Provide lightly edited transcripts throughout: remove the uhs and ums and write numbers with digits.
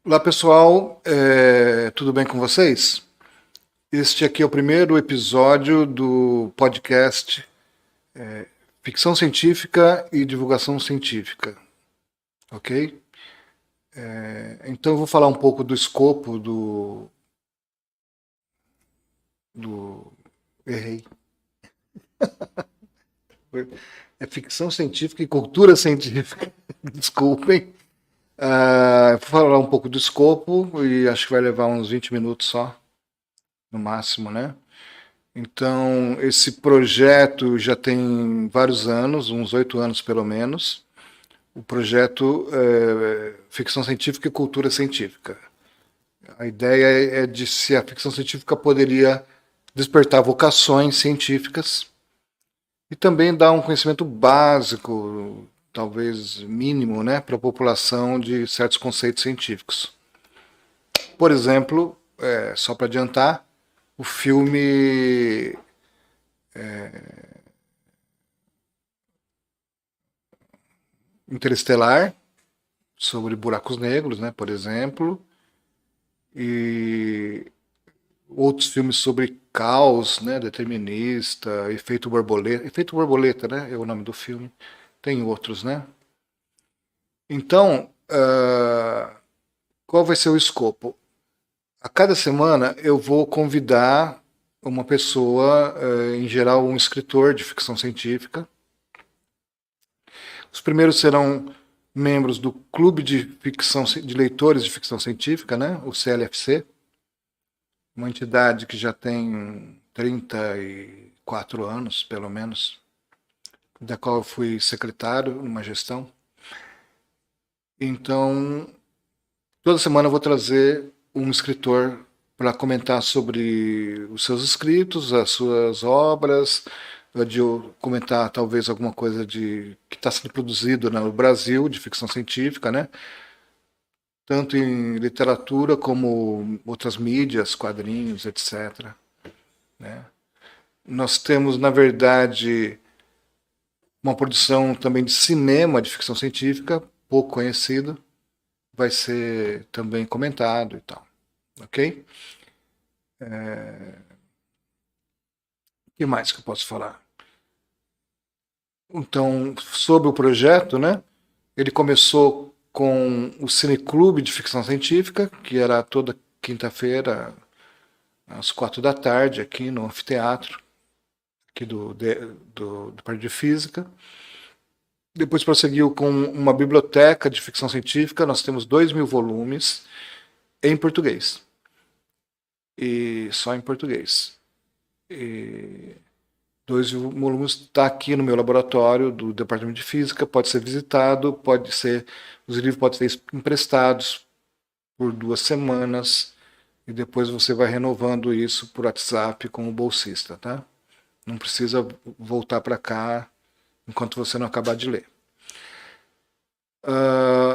Olá pessoal, tudo bem com vocês? Este aqui é o primeiro episódio do podcast Ficção Científica e Divulgação Científica, ok? Então eu vou falar um pouco do escopo do... Errei. É ficção científica e cultura científica, desculpem. Vou falar um pouco do escopo e acho que vai levar uns 20 minutos só, no máximo, né? Então, esse projeto já tem vários anos, uns 8 anos pelo menos. O projeto Ficção Científica e Cultura Científica. A ideia é de se a ficção científica poderia despertar vocações científicas e também dar um conhecimento básico, talvez mínimo, né, para a população de certos conceitos científicos. Por exemplo, só para adiantar, o filme Interestelar, sobre buracos negros, né, por exemplo, e outros filmes sobre caos, né, determinista, efeito borboleta, né, é o nome do filme. Tem outros, né? Então, qual vai ser o escopo? A cada semana eu vou convidar uma pessoa, em geral um escritor de ficção científica. Os primeiros serão membros do Clube de Leitores de Ficção Científica, né, o CLFC, uma entidade que já tem 34 anos, pelo menos, da qual eu fui secretário numa gestão. Então, toda semana eu vou trazer um escritor para comentar sobre os seus escritos, as suas obras, de eu comentar talvez alguma coisa de que está sendo produzido no Brasil de ficção científica, né? Tanto em literatura como outras mídias, quadrinhos, etc. Né? Nós temos, na verdade, uma produção também de cinema de ficção científica, pouco conhecido, vai ser também comentado e tal. Ok? O que mais que eu posso falar? Então, sobre o projeto, né? Ele começou com o Cineclube de Ficção Científica, que era toda quinta-feira, às 4 da tarde, aqui no anfiteatro, aqui do Parque de Física. Depois prosseguiu com uma biblioteca de ficção científica. Nós temos 2.000 volumes em português. E só em português. E 2.000 volumes está aqui no meu laboratório do Departamento de Física. Pode ser visitado, os livros podem ser emprestados por 2 semanas. E depois você vai renovando isso por WhatsApp com o bolsista, tá? Não precisa voltar para cá enquanto você não acabar de ler.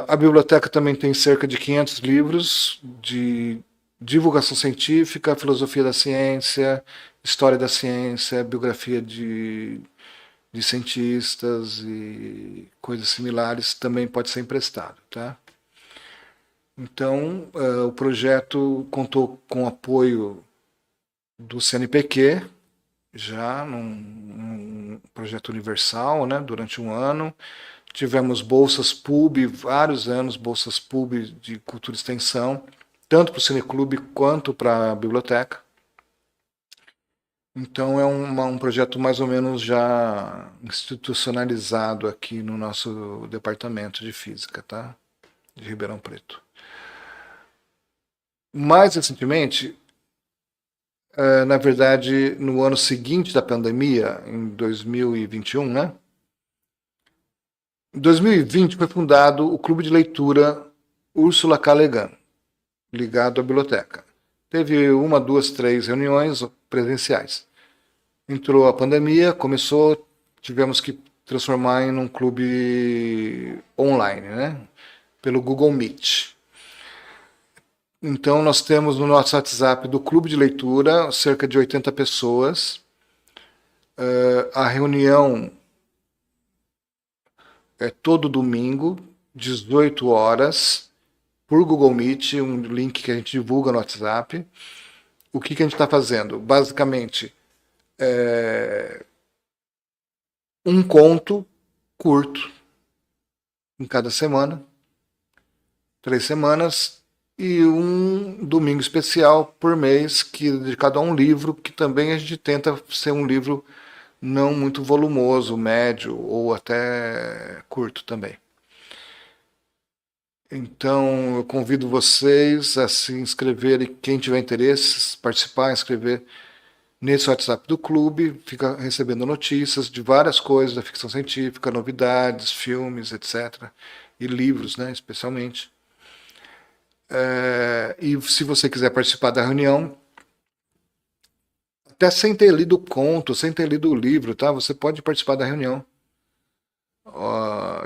A biblioteca também tem cerca de 500 livros de divulgação científica, filosofia da ciência, história da ciência, biografia de cientistas e coisas similares, também pode ser emprestado. Tá? Então, o projeto contou com o apoio do CNPq, já num projeto universal, né, durante um ano. Tivemos bolsas PUB, vários anos, bolsas PUB de cultura e extensão, tanto para o Cineclube quanto para a biblioteca. Então é um projeto mais ou menos já institucionalizado aqui no nosso departamento de física, tá? De Ribeirão Preto. Mais recentemente, na verdade, no ano seguinte da pandemia, em 2021, né? Em 2020 foi fundado o Clube de Leitura Úrsula K. Le Guin, ligado à biblioteca. Teve uma, duas, três reuniões presenciais. Entrou a pandemia, começou, tivemos que transformar em um clube online, né? Pelo Google Meet. Então nós temos no nosso WhatsApp do Clube de Leitura cerca de 80 pessoas. A reunião é todo domingo, 18 horas, por Google Meet, um link que a gente divulga no WhatsApp. O que a gente está fazendo? Basicamente, um conto curto em cada semana, 3 semanas, e um domingo especial por mês, que é dedicado a um livro, que também a gente tenta ser um livro não muito volumoso, médio ou até curto também. Então, eu convido vocês a se inscreverem, quem tiver interesse, participar, inscrever nesse WhatsApp do clube, fica recebendo notícias de várias coisas da ficção científica, novidades, filmes, etc. E livros, né, especialmente. E se você quiser participar da reunião, até sem ter lido o conto, sem ter lido o livro, tá? Você pode participar da reunião.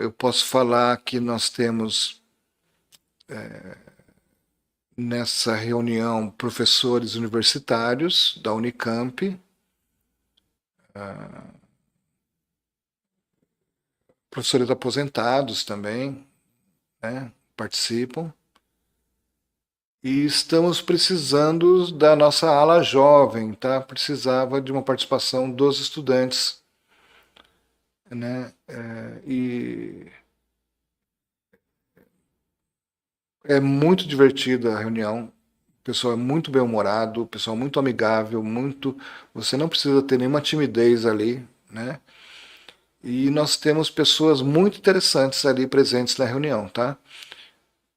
Eu posso falar que nós temos nessa reunião professores universitários da Unicamp, professores aposentados também, né, participam. E estamos precisando da nossa ala jovem, tá? Precisava de uma participação dos estudantes, né? E é muito divertida a reunião. O pessoal é muito bem-humorado, o pessoal é muito amigável, muito. Você não precisa ter nenhuma timidez ali, né? E nós temos pessoas muito interessantes ali presentes na reunião, tá?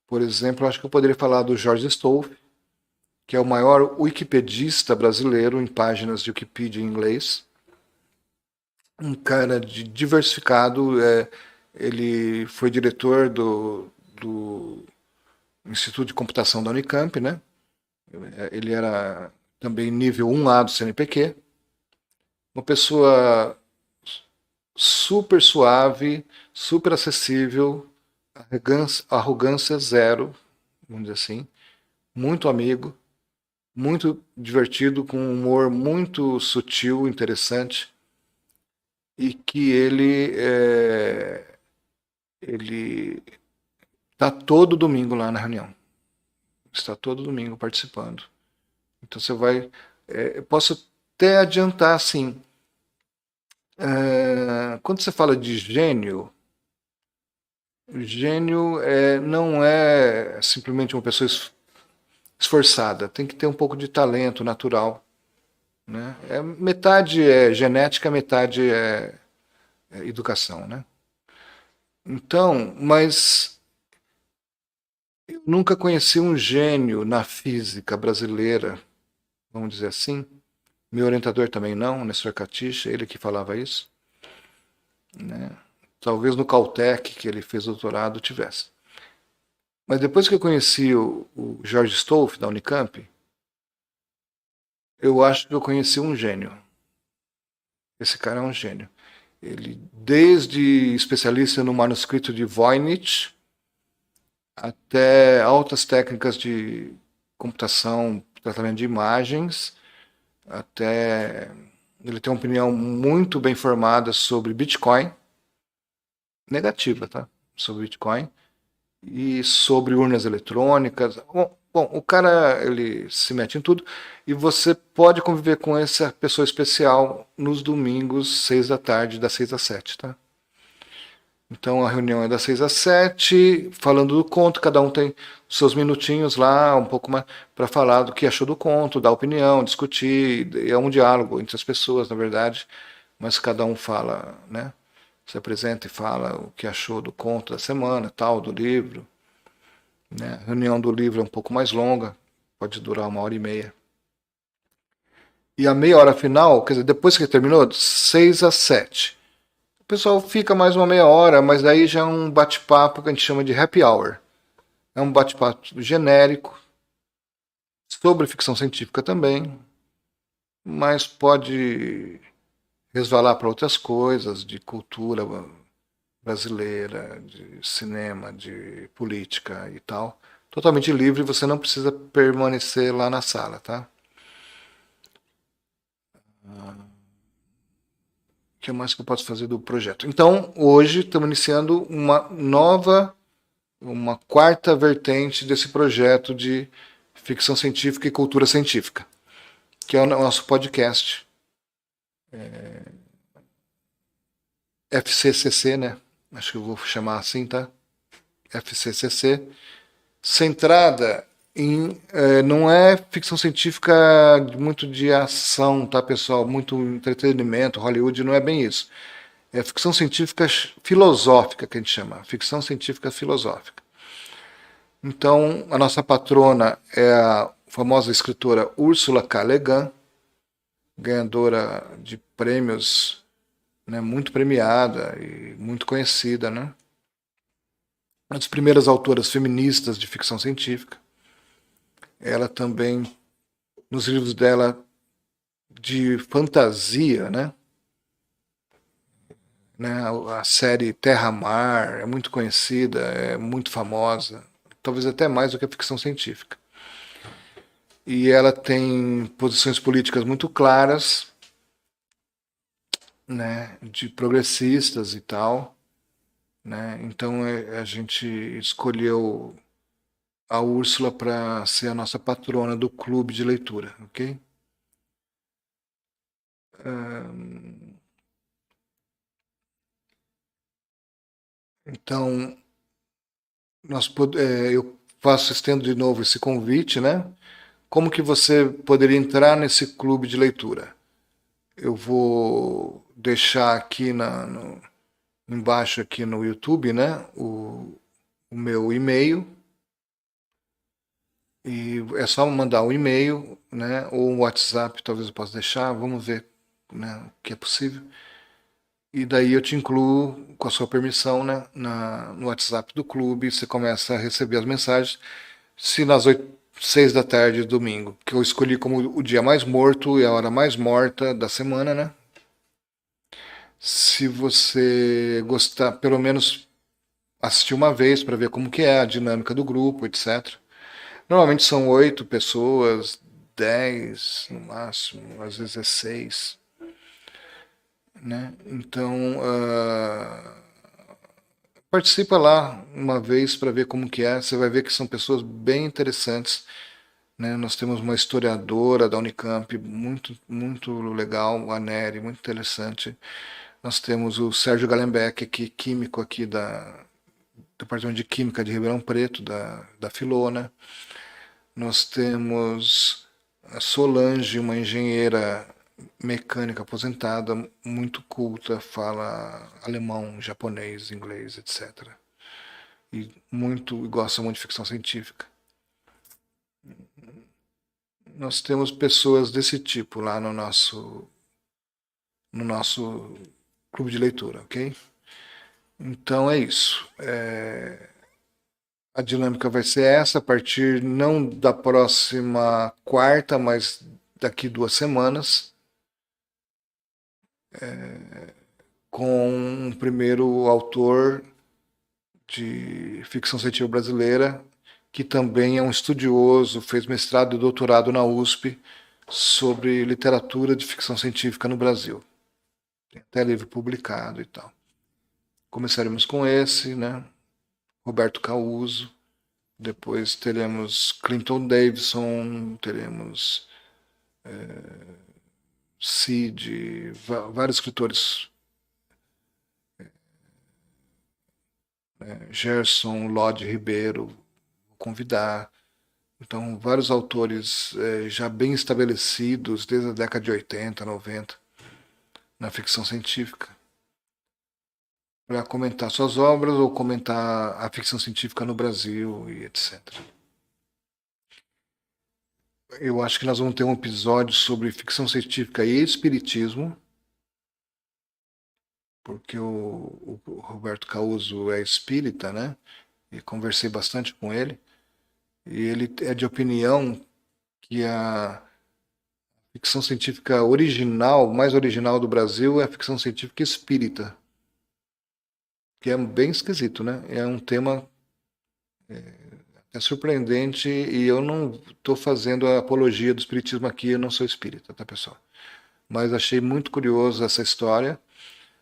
Por exemplo, acho que eu poderia falar do Jorge Stolf, que é o maior wikipedista brasileiro em páginas de Wikipedia em inglês. Um cara diversificado, ele foi diretor do Instituto de Computação da Unicamp, né? Ele era também nível 1A do CNPq. Uma pessoa super suave, super acessível, arrogância zero, vamos dizer assim, muito amigo, muito divertido, com um humor muito sutil, interessante, e que ele está todo domingo lá na reunião. Está todo domingo participando. Então você vai... eu posso até adiantar, assim, quando você fala de gênio, gênio não é simplesmente uma pessoa esforçada, tem que ter um pouco de talento natural, né? Metade é genética, metade é educação, né? Então, mas eu nunca conheci um gênio na física brasileira, vamos dizer assim. Meu orientador também não, o Nestor Caticha, ele que falava isso, né? Talvez no Caltech, que ele fez doutorado, tivesse. Mas depois que eu conheci o Jorge Stolf, da Unicamp, eu acho que eu conheci um gênio. Esse cara é um gênio. Ele, desde especialista no manuscrito de Voynich, até altas técnicas de computação, tratamento de imagens, até ele tem uma opinião muito bem formada sobre Bitcoin, negativa, tá? Sobre Bitcoin e sobre urnas eletrônicas. Bom, o cara ele se mete em tudo e você pode conviver com essa pessoa especial nos domingos, 6 da tarde, das 6 às 7, tá? Então a reunião é das 6 às 7, falando do conto, cada um tem os seus minutinhos lá, um pouco mais, para falar do que achou do conto, dar opinião, discutir. É um diálogo entre as pessoas, na verdade, mas cada um fala, né? Se apresenta e fala o que achou do conto da semana, tal, do livro. Né? A reunião do livro é um pouco mais longa, pode durar 1h30. E a meia hora final, quer dizer, depois que terminou, 6 às 7. O pessoal fica mais uma meia hora, mas daí já é um bate-papo que a gente chama de happy hour. É um bate-papo genérico, sobre ficção científica também, mas pode resvalar para outras coisas, de cultura brasileira, de cinema, de política e tal. Totalmente livre, você não precisa permanecer lá na sala, tá? O que mais que eu posso fazer do projeto? Então, hoje estamos iniciando uma nova uma quarta vertente desse projeto de ficção científica e cultura científica, que é o nosso podcast FCCC, né? Acho que eu vou chamar assim, tá? FCCC, centrada em. Não é ficção científica muito de ação, tá, pessoal? Muito entretenimento, Hollywood, não é bem isso. É ficção científica filosófica, que a gente chama. Ficção científica filosófica. Então, a nossa patrona é a famosa escritora Ursula K. Le Guin, ganhadora de prêmios, né, muito premiada e muito conhecida, né? Uma das primeiras autoras feministas de ficção científica. Ela também, nos livros dela de fantasia, né, a série Terra-Mar é muito conhecida, é muito famosa, talvez até mais do que a ficção científica. E ela tem posições políticas muito claras, né, de progressistas e tal, né? Então a gente escolheu a Úrsula para ser a nossa patrona do clube de leitura, ok? Então eu estendo de novo esse convite, né? Como que você poderia entrar nesse clube de leitura? Eu vou deixar aqui embaixo aqui no YouTube, né, o meu e-mail, e é só mandar um e-mail, né, ou um WhatsApp, talvez eu possa deixar, vamos ver, né, o que é possível. E daí eu te incluo, com a sua permissão, né, no WhatsApp do clube, você começa a receber as mensagens. Se nas 6 da tarde, domingo, que eu escolhi como o dia mais morto e a hora mais morta da semana, né? Se você gostar, pelo menos assistir uma vez para ver como que é a dinâmica do grupo, etc. Normalmente são 8 pessoas, 10 no máximo, às vezes é 6, né? Então, participa lá uma vez para ver como que é. Você vai ver que são pessoas bem interessantes, né? Nós temos uma historiadora da Unicamp muito legal, a Nery, muito interessante. Nós temos o Sérgio Galembeck, aqui, químico aqui do Departamento de Química de Ribeirão Preto, da Filona. Nós temos a Solange, uma engenheira mecânica aposentada, muito culta, fala alemão, japonês, inglês, etc. E gosta muito de ficção científica. Nós temos pessoas desse tipo lá no nosso clube de leitura, ok? Então é isso. A dinâmica vai ser essa, a partir não da próxima quarta, mas daqui 2 semanas, com um primeiro autor de ficção científica brasileira, que também é um estudioso, fez mestrado e doutorado na USP sobre literatura de ficção científica no Brasil. Tem até livro publicado e tal. Começaremos com esse, né? Roberto Causo. Depois teremos Clinton Davidson, teremos Cid, vários escritores, né? Gerson, Lodi Ribeiro, vou convidar. Então, vários autores já bem estabelecidos desde a década de 80, 90, na ficção científica, para comentar suas obras ou comentar a ficção científica no Brasil e etc. Eu acho que nós vamos ter um episódio sobre ficção científica e espiritismo, porque o Roberto Causo é espírita, né? E conversei bastante com ele. E ele é de opinião que a ficção científica original, mais original do Brasil, é a ficção científica espírita. Que é bem esquisito, né? É um tema surpreendente e eu não estou fazendo a apologia do espiritismo aqui, eu não sou espírita, tá, pessoal? Mas achei muito curioso essa história.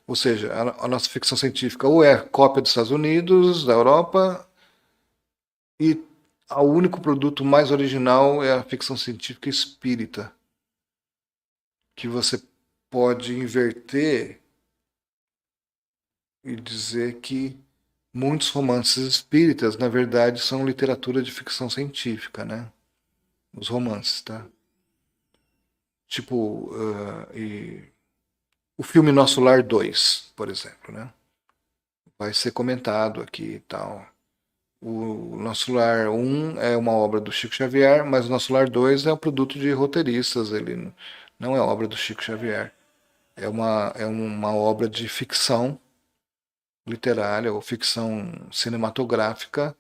Ou seja, a nossa ficção científica ou é cópia dos Estados Unidos, da Europa, E o único produto mais original é a ficção científica espírita, que você pode inverter e dizer que muitos romances espíritas, na verdade, são literatura de ficção científica, né? Os romances, tá? Tipo, o filme Nosso Lar 2, por exemplo, né? Vai ser comentado aqui e tal. O Nosso Lar 1 é uma obra do Chico Xavier, mas o Nosso Lar 2 é um produto de roteiristas, ele não é obra do Chico Xavier. É uma obra de ficção literária ou ficção cinematográfica,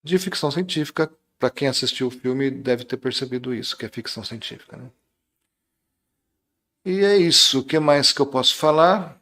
de ficção científica. Para quem assistiu o filme deve ter percebido isso, que é ficção científica. Né? E é isso. O que mais que eu posso falar?